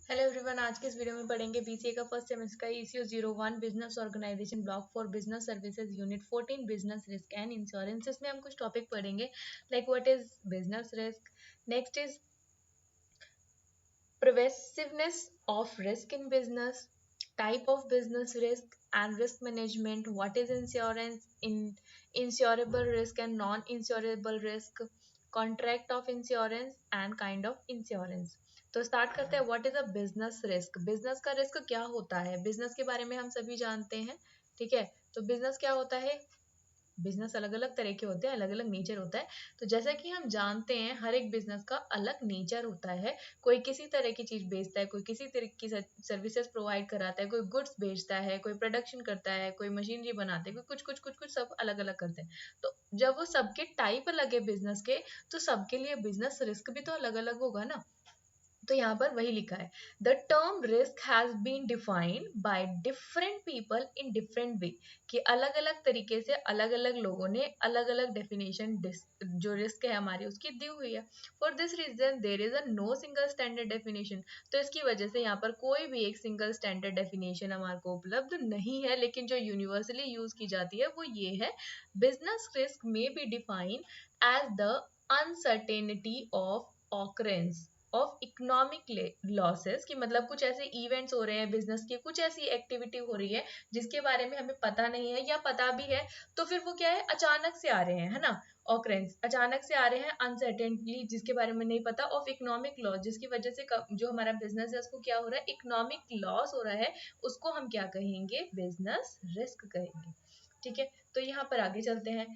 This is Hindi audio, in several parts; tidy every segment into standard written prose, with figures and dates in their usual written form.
हेलो एवरीवन, आज के इस वीडियो में पढ़ेंगे बीसीए का फर्स्ट सेमेस्टर का ECO 01 business organisation block for business services unit 14 business risk and insurance. इसमें हम कुछ टॉपिक पढ़ेंगे like what is business risk, next is pervasiveness of risk in business, type of business risk and risk management, what is insurance, in insurable risk and non-insurable risk, contract of insurance and kind of insurance। तो स्टार्ट करते हैं। What is a business risk? Business का रिस्क क्या होता है? बिजनेस के बारे में हम सभी जानते हैं, ठीक है। तो बिजनेस क्या होता है? बिजनेस अलग अलग तरह के होते हैं, अलग अलग नेचर होता है। तो जैसा कि हम जानते हैं हर एक बिजनेस का अलग नेचर होता है। कोई किसी तरह की चीज बेचता है, कोई किसी तरह की सर्विसेज प्रोवाइड कराता है, कोई गुड्स बेचता है, कोई प्रोडक्शन करता है, कोई मशीनरी बनाते हैं, कोई कुछ कुछ कुछ कुछ सब अलग अलग करते हैं। तो जब वो सबके टाइप अलग है बिजनेस के, तो सबके लिए बिजनेस रिस्क भी तो अलग अलग होगा ना। तो यहाँ पर वही लिखा है, the term risk has been defined by different people in different way, कि अलग अलग तरीके से अलग अलग लोगों ने अलग अलग डेफिनेशन जो रिस्क है हमारी उसकी दी हुई है। For this reason there is a no single standard definition. तो इसकी वजह से यहाँ पर कोई भी एक सिंगल स्टैंडर्ड डेफिनेशन हमारे को उपलब्ध नहीं है, लेकिन जो यूनिवर्सली यूज की जाती है वो ये है, बिजनेस रिस्क में be defined as the uncertainty of occurrence of economic losses, कि मतलब कुछ ऐसे इवेंट्स हो रहे हैं बिजनेस के, कुछ ऐसी एक्टिविटी हो रही है जिसके बारे में हमें पता नहीं है, या पता भी है तो फिर वो क्या है, अचानक से आ रहे हैं, है ना। ऑकरेंस अचानक से आ रहे हैं, अनसर्टेनली जिसके बारे में नहीं पता, ऑफ इकोनॉमिक लॉस जिसकी वजह से जो हमारा बिजनेस है उसको क्या हो रहा है, इकोनॉमिक लॉस हो रहा है, उसको हम क्या कहेंगे, बिजनेस रिस्क कहेंगे, ठीक है। तो यहाँ पर आगे चलते हैं।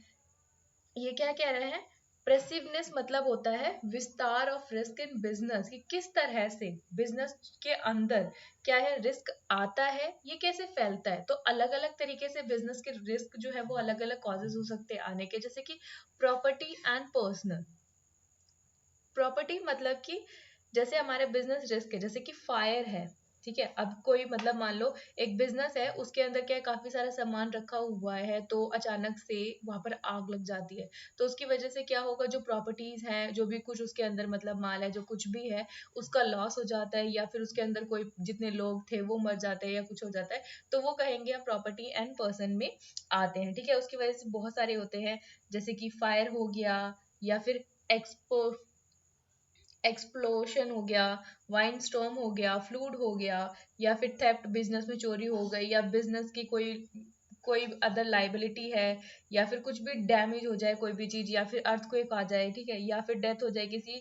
ये क्या कह रहे हैं, प्रेसिवनेस मतलब होता है विस्तार ऑफ रिस्क इन बिजनेस, कि किस तरह से बिजनेस के अंदर क्या है, रिस्क आता है, ये कैसे फैलता है। तो अलग अलग तरीके से बिजनेस के रिस्क जो है वो अलग अलग कॉजेज हो सकते हैं आने के, जैसे कि प्रॉपर्टी एंड पर्सनल। प्रॉपर्टी मतलब कि जैसे हमारे बिजनेस रिस्क है, जैसे कि फायर है, ठीक है। अब कोई मतलब मान लो एक बिजनेस है, उसके अंदर क्या है, काफी सारा सामान रखा हुआ है, तो अचानक से वहां पर आग लग जाती है। तो उसकी वजह से क्या होगा, जो प्रॉपर्टीज है, जो भी कुछ उसके अंदर मतलब माल है, जो कुछ भी है, उसका लॉस हो जाता है, या फिर उसके अंदर कोई जितने लोग थे वो मर जाते हैं या कुछ हो जाता है। तो वो कहेंगे हम प्रॉपर्टी एंड पर्सन में आते हैं, ठीक है। उसकी वजह से बहुत सारे होते हैं, जैसे कि फायर हो गया, या फिर एक्सपो एक्सप्लोशन हो गया, वाइन स्टॉर्म हो गया, फ्लूड हो गया, या फिर थेफ्ट बिजनेस में चोरी हो गई, या बिजनेस की कोई कोई अदर लाइबिलिटी है, या फिर कुछ भी डैमेज हो जाए कोई भी चीज, या फिर अर्थक्वेक आ जाए, ठीक है, या फिर डेथ हो जाए किसी,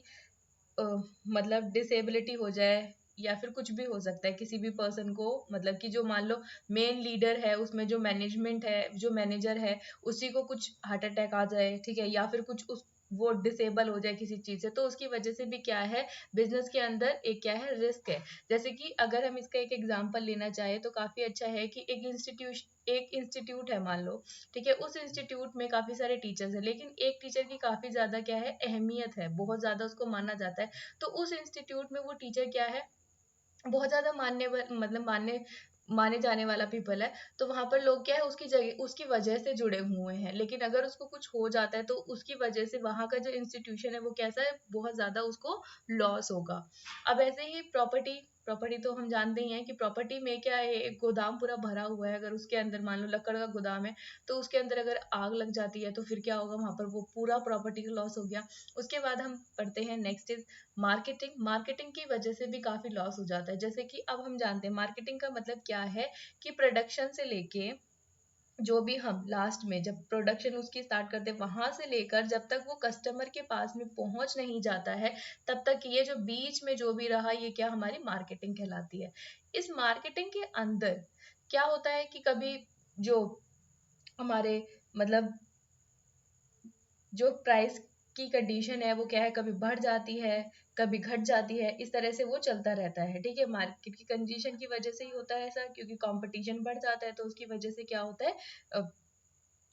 अ, मतलब डिसेबिलिटी हो जाए, या फिर कुछ भी हो सकता है किसी भी पर्सन को, मतलब कि जो मान लो मेन लीडर है उसमें, जो मैनेजमेंट है, जो मैनेजर है, उसी को कुछ हार्ट अटैक आ जाए, ठीक है, या फिर कुछ उस वो डिसेबल हो जाए किसी चीज से, तो उसकी वजह से भी क्या है, बिजनेस के अंदर एक क्या है, रिस्क है। जैसे कि अगर हम इसका एक एग्जांपल लेना चाहे तो काफी अच्छा है, कि एक इंस्टीट्यूट है मान लो, ठीक है। उस इंस्टीट्यूट में काफी सारे टीचर्स हैं, लेकिन एक टीचर की काफी ज्यादा क्या है, अहमियत है, बहुत ज्यादा उसको माना जाता है। तो उस इंस्टीट्यूट में वो टीचर क्या है, बहुत ज्यादा मानने मतलब माने जाने वाला पीपल है। तो वहां पर लोग क्या है, उसकी जगह उसकी वजह से जुड़े हुए हैं, लेकिन अगर उसको कुछ हो जाता है तो उसकी वजह से वहां का जो इंस्टीट्यूशन है वो कैसा है, बहुत ज्यादा उसको लॉस होगा। अब ऐसे ही प्रॉपर्टी, प्रॉपर्टी तो हम जानते ही हैं कि प्रॉपर्टी में क्या है, एक गोदाम पूरा भरा हुआ है, अगर उसके अंदर मान लो लकड़ का गोदाम है, तो उसके अंदर अगर आग लग जाती है तो फिर क्या होगा, वहां पर वो पूरा प्रॉपर्टी का लॉस हो गया। उसके बाद हम पढ़ते हैं, नेक्स्ट इज मार्केटिंग। मार्केटिंग की वजह से भी काफी लॉस हो जाता है, जैसे कि अब हम जानते हैं मार्केटिंग का मतलब क्या है, कि प्रोडक्शन से लेके जो भी हम लास्ट में जब प्रोडक्शन उसकी स्टार्ट करते हैं, वहां से लेकर जब तक वो कस्टमर के पास में पहुंच नहीं जाता है, तब तक ये जो बीच में जो भी रहा, ये क्या हमारी मार्केटिंग कहलाती है। इस मार्केटिंग के अंदर क्या होता है, कि कभी जो हमारे मतलब जो प्राइस की कंडीशन है वो क्या है, कभी बढ़ जाती है, कभी घट जाती है, इस तरह से वो चलता रहता है, ठीक है। मार्केट की कंडीशन की वजह से ही होता है ऐसा, क्योंकि कंपटीशन बढ़ जाता है, तो उसकी वजह से क्या होता है,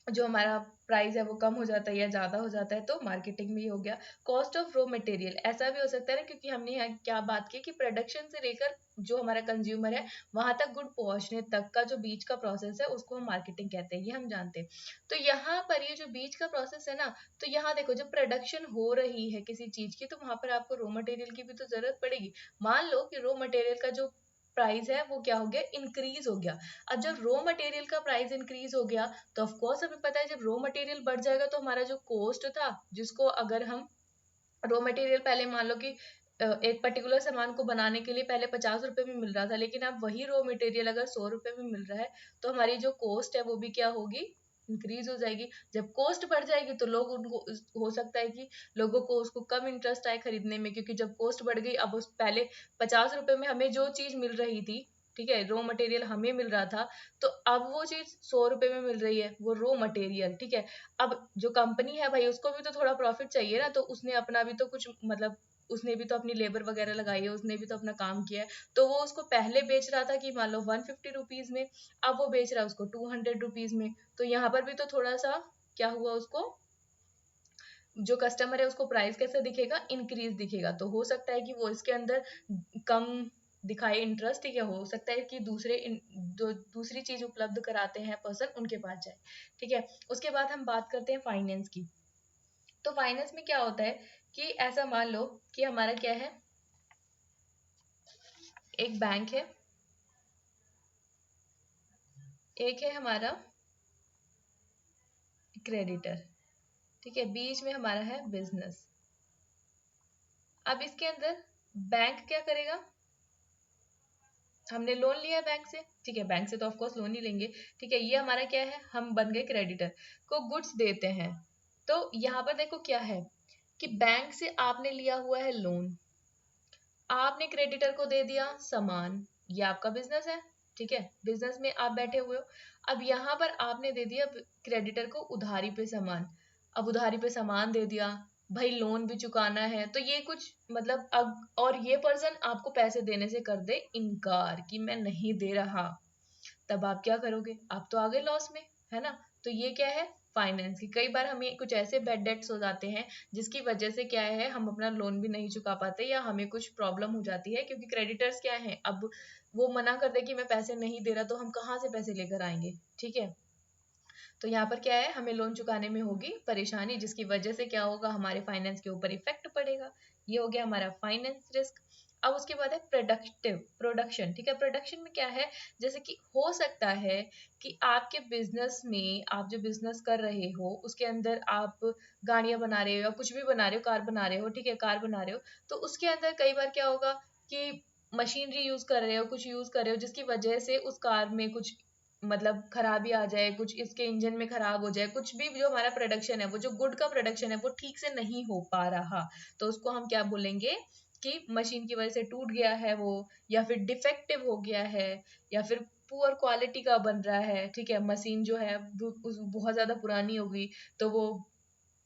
जो हमारा प्राइस है वो कम हो जाता है या ज़्यादा हो जाता है, तो मार्केटिंग में ही हो गया। कॉस्ट ऑफ रॉ मटेरियल, ऐसा भी हो सकता है ना, क्योंकि हमने यहाँ क्या बात की कि प्रोडक्शन से लेकर जो हमारा कंज्यूमर है वहां तक गुड पहुंचने तक का जो बीच का प्रोसेस है उसको हम मार्केटिंग कहते हैं, ये हम जानते हैं। तो यहाँ पर ये जो बीच का प्रोसेस है ना, तो यहाँ देखो जब प्रोडक्शन हो रही है किसी चीज की तो वहां पर आपको रॉ मटेरियल की भी तो जरूरत पड़ेगी। मान लो कि रॉ मटेरियल का जो प्राइस है वो क्या हो गया, इंक्रीज हो गया। अब जब रॉ मटेरियल का प्राइस इंक्रीज हो गया तो ऑफ कोर्स हमें पता है जब रॉ मटेरियल बढ़ जाएगा तो हमारा जो कॉस्ट था, जिसको अगर हम रॉ मटेरियल पहले मान लो कि एक पर्टिकुलर सामान को बनाने के लिए पहले 50 रुपए में मिल रहा था, लेकिन अब वही रॉ मटेरियल अगर 100 रुपए में मिल रहा है तो हमारी जो कॉस्ट है वो भी क्या होगी, इंक्रीज हो जाएगी। जब कॉस्ट बढ़ जाएगी तो लोग उनको, हो सकता है कि लोगों को उसको कम इंटरेस्ट आए खरीदने में, क्योंकि जब कॉस्ट बढ़ गई, अब उस पहले 50 रुपए में हमें जो चीज मिल रही थी, ठीक है, रॉ मटेरियल हमें मिल रहा था, तो अब वो चीज 100 रुपए में मिल रही है, वो रॉ मटेरियल, ठीक है। अब जो कंपनी है भाई उसको भी तो थोड़ा प्रॉफिट चाहिए ना, तो उसने अपना भी तो कुछ मतलब, उसने भी तो अपनी लेबर वगैरह लगाई है, उसने भी तो अपना काम किया है, तो वो उसको पहले बेच रहा था कि मान लो 150 रुपीज में, अब वो बेच रहा है उसको 200 रुपीज में। तो यहाँ पर भी तो थोड़ा सा क्या हुआ, उसको जो कस्टमर है उसको प्राइस कैसे दिखेगा, इंक्रीज दिखेगा। तो हो सकता है कि वो इसके अंदर कम दिखाए इंटरेस्ट, ठीक है, हो सकता है कि दूसरी चीज उपलब्ध कराते हैं पर्सन उनके पास जाए, ठीक है। उसके बाद हम बात करते हैं फाइनेंस की। तो फाइनेंस में क्या होता है कि ऐसा मान लो कि हमारा क्या है, एक बैंक है, एक है हमारा क्रेडिटर, ठीक है, बीच में हमारा है बिजनेस। अब इसके अंदर बैंक क्या करेगा, हमने लोन लिया बैंक से, ठीक है, बैंक से तो ऑफ कोर्स लोन ही लेंगे, ठीक है, ये हमारा क्या है, हम बन गए क्रेडिटर, को गुड्स देते हैं। तो यहाँ पर देखो क्या है कि बैंक से आपने लिया हुआ है लोन, आपने क्रेडिटर को दे दिया सामान, ये आपका बिजनेस है, ठीक है, बिजनेस में आप बैठे हुए हो। अब यहाँ पर आपने दे दिया क्रेडिटर को उधारी पे सामान, अब उधारी पे सामान दे दिया, भाई लोन भी चुकाना है, तो ये कुछ मतलब अब, और ये पर्सन आपको पैसे देने से कर दे इनकार कि मैं नहीं दे रहा, तब आप क्या करोगे, आप तो आ गए लॉस में, है ना। तो ये क्या है, फाइनेंस की। कई बार हमें कुछ ऐसे बैड डेट्स हो जाते हैं जिसकी वजह से क्या है, हम अपना लोन भी नहीं चुका पाते या हमें कुछ प्रॉब्लम हो जाती है, क्योंकि क्रेडिटर्स क्या है, अब वो मना कर दे कि मैं पैसे नहीं दे रहा, तो हम कहाँ से पैसे लेकर आएंगे, ठीक है। तो यहाँ पर क्या है, हमें लोन चुकाने में होगी परेशानी, जिसकी वजह से क्या होगा, हमारे फाइनेंस के ऊपर इफेक्ट पड़ेगा। ये हो गया हमारा फाइनेंस रिस्क। अब उसके बाद है प्रोडक्शन, ठीक है। प्रोडक्शन में क्या है, जैसे कि हो सकता है कि आपके बिजनेस में, आप जो बिजनेस कर रहे हो उसके अंदर आप गाड़ियां बना रहे हो या कुछ भी बना रहे हो, कार बना रहे हो, ठीक है, कार बना रहे हो, तो उसके अंदर कई बार क्या होगा कि मशीनरी यूज कर रहे हो, कुछ यूज कर रहे हो, जिसकी वजह से उस कार में कुछ मतलब खराबी आ जाए, कुछ इसके इंजन में खराब हो जाए, कुछ भी जो हमारा प्रोडक्शन है, वो जो गुड का प्रोडक्शन है वो ठीक से नहीं हो पा रहा, तो उसको हम क्या बोलेंगे कि मशीन की वजह से टूट गया है वो, या फिर डिफेक्टिव हो गया है, या फिर पुअर क्वालिटी का बन रहा है, ठीक है, मशीन जो है बहुत ज्यादा पुरानी हो गई, तो वो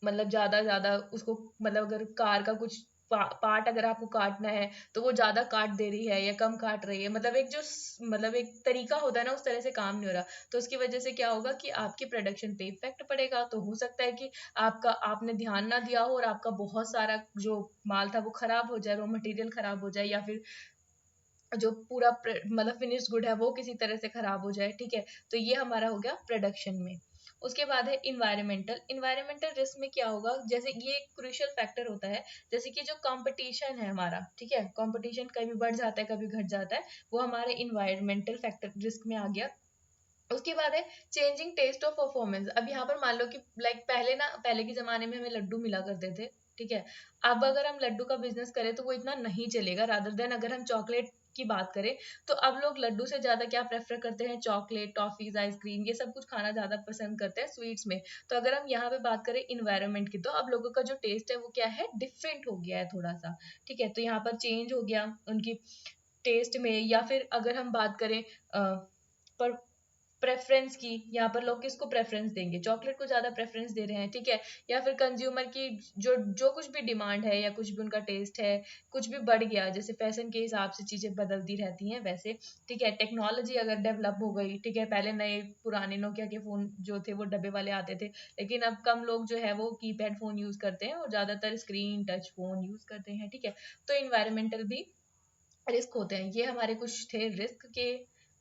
मतलब ज्यादा ज्यादा उसको, मतलब अगर कार का कुछ पार्ट अगर आपको काटना है तो वो ज्यादा काट दे रही है या कम काट रही है, मतलब एक जो मतलब एक तरीका होता है ना, उस तरह से काम नहीं हो रहा, तो उसकी वजह से क्या होगा कि आपकी प्रोडक्शन पे इफेक्ट पड़ेगा। तो हो सकता है कि आपका, आपने ध्यान ना दिया हो और आपका बहुत सारा जो माल था वो खराब हो जाए, रॉ मटेरियल खराब हो जाए, या फिर जो पूरा मतलब फिनिश गुड है वो किसी तरह से खराब हो जाए, ठीक है। तो ये हमारा हो गया प्रोडक्शन में। उसके बाद है इन्वायरमेंटल रिस्क में क्या होगा, जैसे ये एक क्रूशियल फैक्टर होता है, जैसे कि जो कंपटीशन है हमारा, ठीक है, कंपटीशन कभी बढ़ जाता है कभी घट जाता है, वो हमारे इन्वायरमेंटल फैक्टर रिस्क में आ गया। उसके बाद है चेंजिंग टेस्ट ऑफ परफॉर्मेंस। अब यहाँ पर मान लो कि लाइक पहले ना, पहले के जमाने में हमें लड्डू मिला करते थे, ठीक है, अब अगर हम लड्डू का बिजनेस करें तो वो इतना नहीं चलेगा, रादर देन अगर हम चॉकलेट की बात करें तो अब लोग लड्डू से ज्यादा क्या प्रेफर करते हैं, चॉकलेट, टॉफीज, आइसक्रीम, ये सब कुछ खाना ज्यादा पसंद करते हैं स्वीट्स में। तो अगर हम यहाँ पे बात करें इन्वायरमेंट की, तो अब लोगों का जो टेस्ट है वो क्या है, डिफरेंट हो गया है थोड़ा सा, ठीक है, तो यहाँ पर चेंज हो गया उनकी टेस्ट में। या फिर अगर हम बात करें पर प्रेफरेंस की, यहाँ पर लोग किसको प्रेफरेंस देंगे, चॉकलेट को ज्यादा प्रेफरेंस दे रहे हैं, ठीक है। या फिर कंज्यूमर की जो जो कुछ भी डिमांड है या कुछ भी उनका टेस्ट है, कुछ भी बढ़ गया, जैसे फैशन के हिसाब से चीजें बदलती रहती हैं वैसे, ठीक है। टेक्नोलॉजी अगर डेवलप हो गई, ठीक है, पहले नए पुराने नोकिया के फोन जो थे वो डब्बे वाले आते थे, लेकिन अब कम लोग जो है वो कीपैड फोन यूज करते हैं और ज्यादातर स्क्रीन टच फोन यूज करते हैं, ठीक है। तो इन्वायरमेंटल भी रिस्क होते हैं। ये हमारे कुछ थे रिस्क के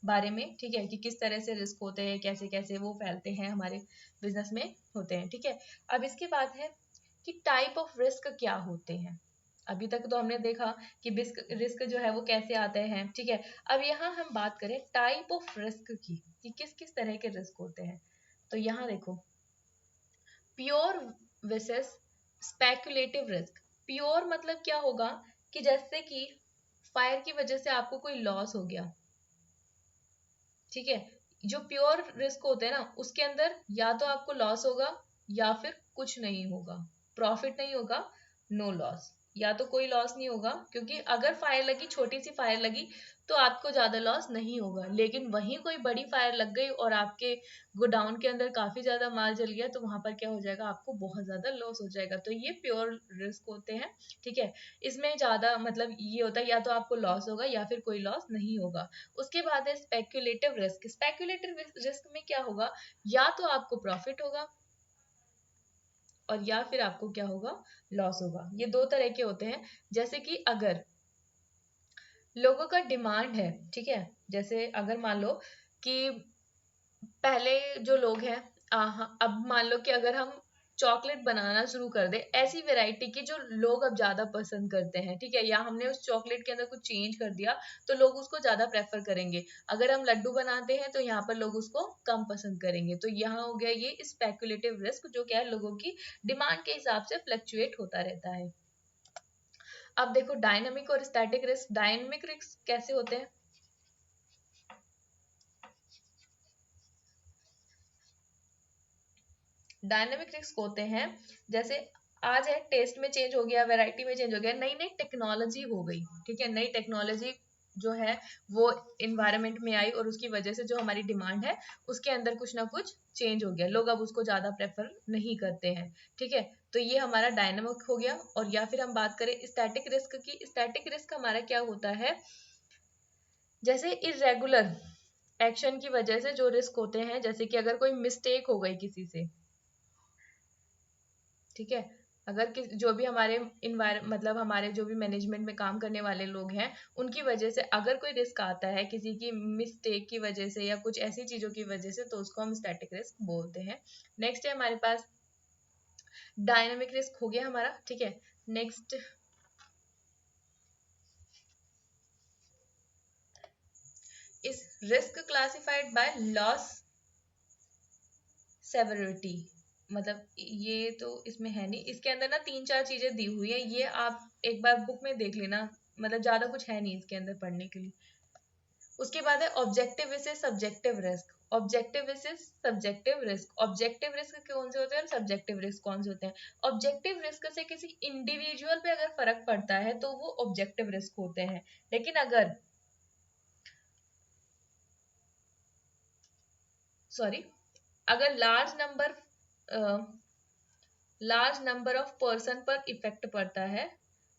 बारे में, ठीक है, कि किस तरह से रिस्क होते हैं, कैसे कैसे वो फैलते हैं हमारे बिजनेस में होते हैं, ठीक है। अब इसके बाद है कि टाइप ऑफ रिस्क क्या होते हैं। अभी तक तो हमने देखा कि रिस्क जो है वो कैसे आते हैं, ठीक है। अब यहाँ हम बात करें टाइप ऑफ रिस्क की, कि किस किस तरह के रिस्क होते हैं। तो यहाँ देखो, pure versus speculative risk. Pure मतलब क्या होगा, कि जैसे कि फायर की वजह से आपको कोई लॉस हो गया, ठीक है। जो प्योर रिस्क होते हैं ना, उसके अंदर या तो आपको लॉस होगा या फिर कुछ नहीं होगा, प्रॉफिट नहीं होगा, नो लॉस। या तो कोई लॉस नहीं होगा, क्योंकि अगर फायर लगी, छोटी सी फायर लगी, तो आपको ज्यादा लॉस नहीं होगा, लेकिन वहीं कोई बड़ी फायर लग गई और आपके गोडाउन के अंदर काफी ज्यादा माल जल गया, तो वहां पर क्या हो जाएगा, आपको बहुत ज्यादा लॉस हो जाएगा। तो ये प्योर रिस्क होते हैं, ठीक है। इसमें ज्यादा मतलब ये होता है, या तो आपको लॉस होगा या फिर कोई लॉस नहीं होगा। उसके बाद है स्पेक्युलेटिव रिस्क। स्पेक्युलेटिव रिस्क में क्या होगा, या तो आपको प्रॉफिट होगा और या फिर आपको क्या होगा, लॉस होगा। ये दो तरह के होते हैं। जैसे कि अगर लोगों का डिमांड है, ठीक है, जैसे अगर मान लो कि पहले जो लोग हैं, अब मान लो कि अगर हम चॉकलेट बनाना शुरू कर दे ऐसी वैरायटी की जो लोग अब ज्यादा पसंद करते हैं, ठीक है, या हमने उस चॉकलेट के अंदर कुछ चेंज कर दिया तो लोग उसको ज्यादा प्रेफर करेंगे। अगर हम लड्डू बनाते हैं तो यहाँ पर लोग उसको कम पसंद करेंगे। तो यहाँ हो गया ये स्पेकुलेटिव रिस्क, जो क्या है, लोगों की डिमांड के हिसाब से फ्लक्चुएट होता रहता है। अब देखो डायनामिक और स्टैटिक रिस्क। डायनामिक रिस्क कैसे होते हैं, डायनेमिक रिस्क होते हैं जैसे आज है, टेस्ट में चेंज हो गया, वैरायटी में चेंज हो गया, नई नई टेक्नोलॉजी हो गई, ठीक है, नई टेक्नोलॉजी जो है वो इन्वायरमेंट में आई और उसकी वजह से जो हमारी डिमांड है उसके अंदर कुछ ना कुछ चेंज हो गया, लोग अब उसको ज्यादा प्रेफर नहीं करते हैं, ठीक है। तो ये हमारा डायनामिक हो गया। और या फिर हम बात करें स्टैटिक रिस्क की। स्टैटिक रिस्क हमारा क्या होता है, जैसे इरेगुलर एक्शन की वजह से जो रिस्क होते हैं, जैसे कि अगर कोई मिस्टेक हो गई किसी से, ठीक है, अगर जो भी हमारे मतलब हमारे जो भी मैनेजमेंट में काम करने वाले लोग हैं, उनकी वजह से अगर कोई रिस्क आता है किसी की मिस्टेक की वजह से या कुछ ऐसी चीजों की वजह से, तो उसको हम स्टैटिक रिस्क बोलते हैं। नेक्स्ट है हमारे पास डायनामिक रिस्क हो गया हमारा, ठीक है। नेक्स्ट इस risk classified by loss severity. मतलब ये तो इसमें है नहीं, इसके अंदर ना तीन चार चीजें दी हुई है, ये आप एक बार बुक में देख लेना, मतलब ज्यादा कुछ है नहीं इसके अंदर पढ़ने के लिए। उसके बाद है objective versus subjective risk. Objective versus subjective risk. Objective risk कौन से होते हैं और सब्जेक्टिव रिस्क कौन से होते हैं। ऑब्जेक्टिव रिस्क से किसी इंडिविजुअल पे अगर फर्क पड़ता है तो वो ऑब्जेक्टिव रिस्क होते हैं, लेकिन अगर सॉरी अगर लार्ज नंबर ऑफ पर्सन पर इफेक्ट पड़ता है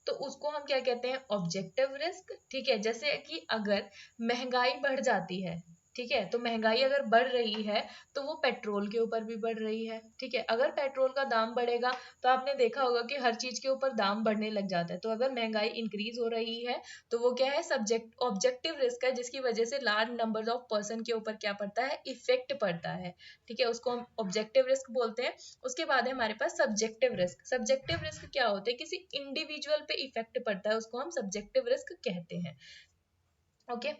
तो उसको हम क्या कहते हैं, ऑब्जेक्टिव रिस्क, ठीक है। जैसे कि अगर महंगाई बढ़ जाती है, ठीक है, तो महंगाई अगर बढ़ रही है तो वो पेट्रोल के ऊपर भी बढ़ रही है, ठीक है। अगर पेट्रोल का दाम बढ़ेगा तो आपने देखा होगा कि हर चीज के ऊपर दाम बढ़ने लग जाता है। तो अगर महंगाई इंक्रीज हो रही है तो वो क्या है, सब्जेक्ट ऑब्जेक्टिव रिस्क है, जिसकी वजह से लार्ज नंबर ऑफ पर्सन के ऊपर क्या पड़ता है, इफेक्ट पड़ता है, ठीक है, उसको हम ऑब्जेक्टिव रिस्क बोलते हैं। उसके बाद है हमारे पास सब्जेक्टिव रिस्क। सब्जेक्टिव रिस्क क्या होते हैं, किसी इंडिविजुअल पे इफेक्ट पड़ता है, उसको हम सब्जेक्टिव रिस्क कहते हैं, ओके।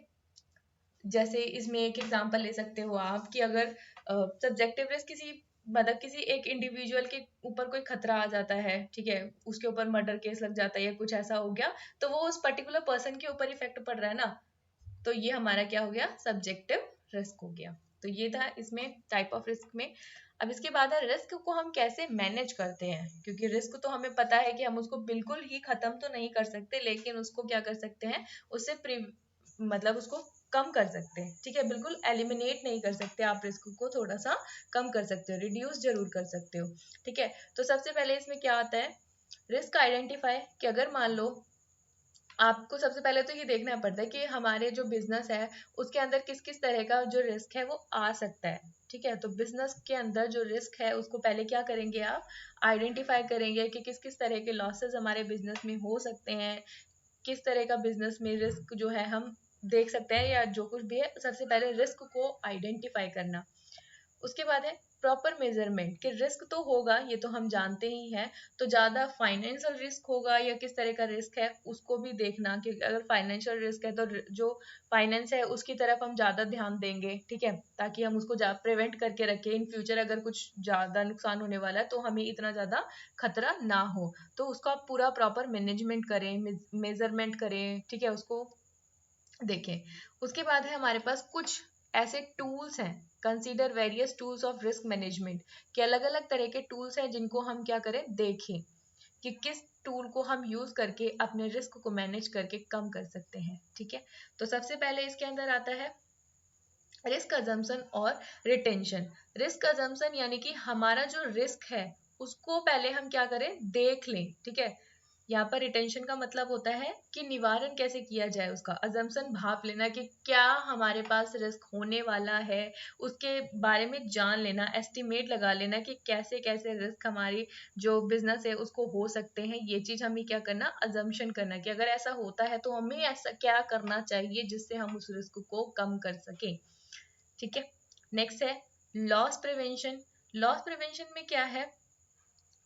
जैसे इसमें एक एग्जांपल ले सकते हो आप कि अगर सब्जेक्टिव रिस्क किसी मतलब किसी एक इंडिविजुअल के ऊपर कोई खतरा आ जाता है, ठीक है, उसके ऊपर मर्डर केस लग जाता है या कुछ ऐसा हो गया, तो वो उस पर्टिकुलर पर्सन के ऊपर इफेक्ट पड़ रहा है ना, तो ये हमारा क्या हो गया, सब्जेक्टिव रिस्क हो गया। तो ये था इसमें टाइप ऑफ रिस्क में। अब इसके बाद है रिस्क को हम कैसे मैनेज करते हैं, क्योंकि रिस्क तो हमें पता है कि हम उसको बिल्कुल ही खत्म तो नहीं कर सकते, लेकिन उसको क्या कर सकते हैं, उससे मतलब उसको कम कर सकते हैं, ठीक है। बिल्कुल एलिमिनेट नहीं कर सकते, आप रिस्क को थोड़ा सा कम कर सकते हो, रिड्यूस जरूर कर सकते हो, ठीक है। तो सबसे पहले इसमें क्या आता है, रिस्क आइडेंटिफाई, कि अगर मान लो आपको सबसे पहले तो ये देखना पड़ता है कि हमारे जो बिजनेस है उसके अंदर किस किस तरह का जो रिस्क है वो आ सकता है, ठीक है। तो बिजनेस के अंदर जो रिस्क है उसको पहले क्या करेंगे, आप आइडेंटिफाई करेंगे कि किस किस तरह के लॉसेस हमारे बिजनेस में हो सकते हैं, किस तरह का बिजनेस में रिस्क जो है हम देख सकते हैं, या जो कुछ भी है सबसे पहले रिस्क को आइडेंटिफाई करना। उसके बाद है प्रॉपर मेजरमेंट, कि रिस्क तो होगा ये तो हम जानते ही हैं, तो ज़्यादा फाइनेंशियल रिस्क होगा या किस तरह का रिस्क है उसको भी देखना, कि अगर फाइनेंशियल रिस्क है तो जो फाइनेंस है उसकी तरफ हम ज़्यादा ध्यान देंगे, ठीक है, ताकि हम उसको प्रिवेंट करके रखें, इन फ्यूचर अगर कुछ ज़्यादा नुकसान होने वाला है तो हमें इतना ज़्यादा खतरा ना हो, तो उसको आप पूरा प्रॉपर मैनेजमेंट करें, मेजरमेंट करें, ठीक है, उसको देखें। उसके बाद है हमारे पास कुछ ऐसे टूल्स हैं, consider various tools of risk management, कि अलग अलग तरह के टूल्स हैं जिनको हम क्या करें, देखें कि किस टूल को हम यूज करके अपने रिस्क को मैनेज करके कम कर सकते हैं, ठीक है। तो सबसे पहले इसके अंदर आता है रिस्क अजम्पशन और रिटेंशन। रिस्क अजम्पशन यानी कि हमारा जो रिस्क है उसको पहले हम क्या करें, देख लें, ठीक है। यहाँ पर रिटेंशन का मतलब होता है कि निवारण कैसे किया जाए उसका, अजम्पशन भाप लेना कि क्या हमारे पास रिस्क होने वाला है उसके बारे में जान लेना, एस्टिमेट लगा लेना कि कैसे कैसे रिस्क हमारी जो बिजनेस है उसको हो सकते हैं, ये चीज हमें क्या करना, अजम्पशन करना, कि अगर ऐसा होता है तो हमें ऐसा क्या करना चाहिए जिससे हम उस रिस्क को कम कर सकें, ठीक है। नेक्स्ट है लॉस प्रिवेंशन। लॉस प्रिवेंशन में क्या है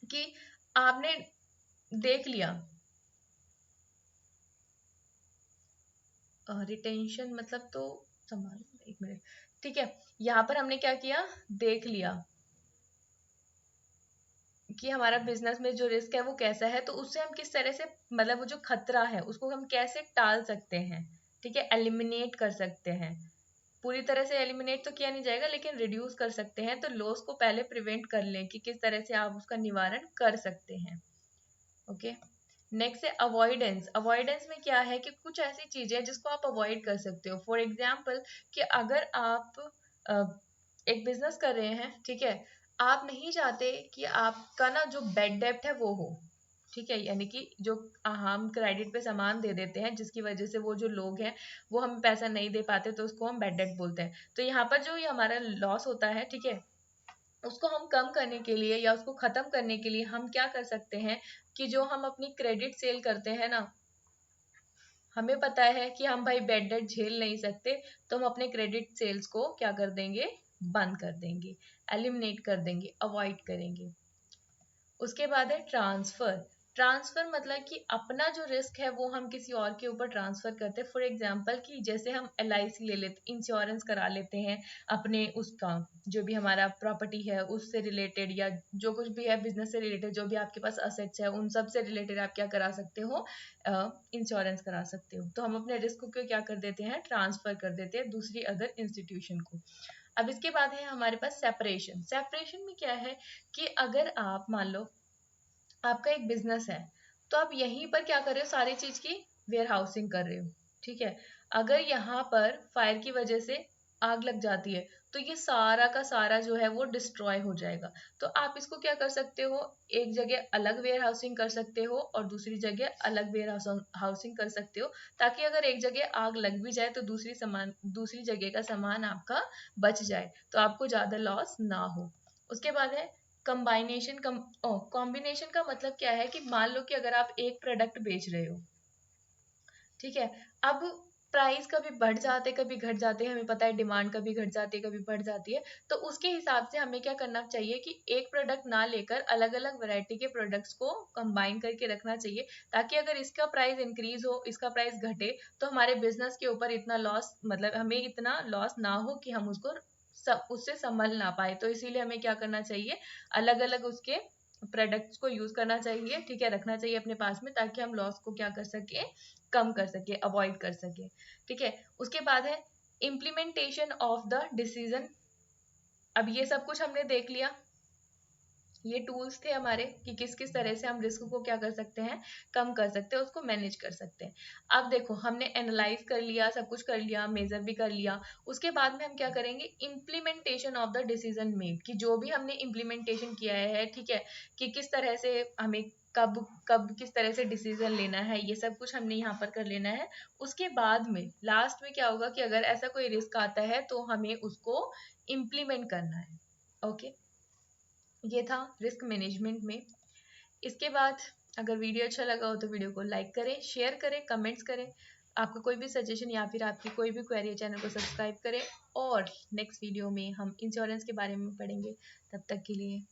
कि आपने देख लिया, रिटेंशन मतलब तो संभाल एक मिनट, ठीक है। यहाँ पर हमने क्या किया, देख लिया कि हमारा बिजनेस में जो रिस्क है वो कैसा है, तो उससे हम किस तरह से, मतलब वो जो खतरा है उसको हम कैसे टाल सकते हैं, ठीक है, एलिमिनेट कर सकते हैं। पूरी तरह से एलिमिनेट तो किया नहीं जाएगा लेकिन रिड्यूस कर सकते हैं, तो लॉस को पहले प्रिवेंट कर लें कि किस तरह से आप उसका निवारण कर सकते हैं, ओके। नेक्स्ट है अवॉइडेंस। अवॉइडेंस में क्या है कि कुछ ऐसी चीजें हैं जिसको आप अवॉइड कर सकते हो, फॉर एग्जाम्पल कि अगर आप अ, एक बिजनेस कर रहे हैं, ठीक है, आप नहीं चाहते कि आपका ना जो बेड डेप्ट है वो हो, ठीक है, यानी कि जो हम क्रेडिट पे सामान दे देते हैं जिसकी वजह से वो जो लोग हैं वो हमें पैसा नहीं दे पाते, तो उसको हम बेड डेप्ट बोलते हैं। तो यहाँ पर जो ये हमारा लॉस होता है, ठीक है, उसको हम कम करने के लिए या उसको खत्म करने के लिए हम क्या कर सकते हैं कि जो हम अपनी क्रेडिट सेल करते हैं ना, हमें पता है कि हम भाई बेड डेट झेल नहीं सकते, तो हम अपने क्रेडिट सेल्स को क्या कर देंगे, बंद कर देंगे, एलिमिनेट कर देंगे, अवॉइड करेंगे। उसके बाद है ट्रांसफर। ट्रांसफर मतलब कि अपना जो रिस्क है वो हम किसी और के ऊपर ट्रांसफर करते हैं, फॉर एग्जांपल कि जैसे हम LIC ले लेते, इंश्योरेंस करा लेते हैं अपने उसका, जो भी हमारा प्रॉपर्टी है उससे रिलेटेड या जो कुछ भी है बिजनेस से रिलेटेड, जो भी आपके पास असेट्स है उन सब से रिलेटेड आप क्या करा सकते हो, इंश्योरेंस करा सकते हो। तो हम अपने रिस्क को क्या कर देते हैं, ट्रांसफर कर देते हैं दूसरी अदर इंस्टीट्यूशन को। अब इसके बाद है हमारे पास सेपरेशन। सेपरेशन में क्या है कि अगर आप मान लो आपका एक बिजनेस है, तो आप यहीं पर क्या कर रहे हो, सारी चीज की वेयर हाउसिंग कर रहे हो, ठीक है। अगर यहाँ पर फायर की वजह से आग लग जाती है तो ये सारा का सारा जो है वो डिस्ट्रॉय हो जाएगा। तो आप इसको क्या कर सकते हो, एक जगह अलग वेयर हाउसिंग कर सकते हो और दूसरी जगह अलग वेयर हाउसिंग कर सकते हो, ताकि अगर एक जगह आग लग भी जाए तो दूसरी जगह का सामान आपका बच जाए, तो आपको ज्यादा लॉस ना हो। उसके बाद है कंबाइनेशन। कॉम्बिनेशन का मतलब क्या है कि मान लो कि अगर आप एक प्रोडक्ट बेच रहे हो, ठीक है, अब प्राइस कभी बढ़ जाते कभी घट जाते हैं, हमें पता है डिमांड कभी घट जाती है कभी बढ़ जाती है, तो उसके हिसाब से हमें क्या करना चाहिए कि एक प्रोडक्ट ना लेकर अलग अलग वैरायटी के प्रोडक्ट्स को कंबाइन करके रखना चाहिए, ताकि अगर इसका प्राइस इंक्रीज हो इसका प्राइस घटे तो हमारे बिजनेस के ऊपर इतना लॉस, मतलब हमें इतना लॉस ना हो कि हम उसको सब उससे संभल ना पाए। तो इसीलिए हमें क्या करना चाहिए, अलग अलग उसके प्रोडक्ट्स को यूज करना चाहिए, ठीक है, रखना चाहिए अपने पास में, ताकि हम लॉस को क्या कर सके, कम कर सके, अवॉइड कर सके, ठीक है। उसके बाद है इम्प्लीमेंटेशन ऑफ द डिसीजन। अब ये सब कुछ हमने देख लिया, ये टूल्स थे हमारे कि किस किस तरह से हम रिस्क को क्या कर सकते हैं, कम कर सकते हैं, उसको मैनेज कर सकते हैं। अब देखो हमने एनालाइज कर लिया, सब कुछ कर लिया, मेजर भी कर लिया, उसके बाद में हम क्या करेंगे, implementation of the decision made, कि जो भी हमने इम्प्लीमेंटेशन किया है, ठीक है, कि किस तरह से हमें कब कब किस तरह से डिसीजन लेना है, ये सब कुछ हमने यहाँ पर कर लेना है। उसके बाद में लास्ट में क्या होगा कि अगर ऐसा कोई रिस्क आता है तो हमें उसको इम्प्लीमेंट करना है। ओके, ये था रिस्क मैनेजमेंट में। इसके बाद अगर वीडियो अच्छा लगा हो तो वीडियो को लाइक करें, शेयर करें, कमेंट्स करें। आपका कोई भी सजेशन या फिर आपकी कोई भी क्वेरी है, चैनल को सब्सक्राइब करें। और नेक्स्ट वीडियो में हम इंश्योरेंस के बारे में पढ़ेंगे। तब तक के लिए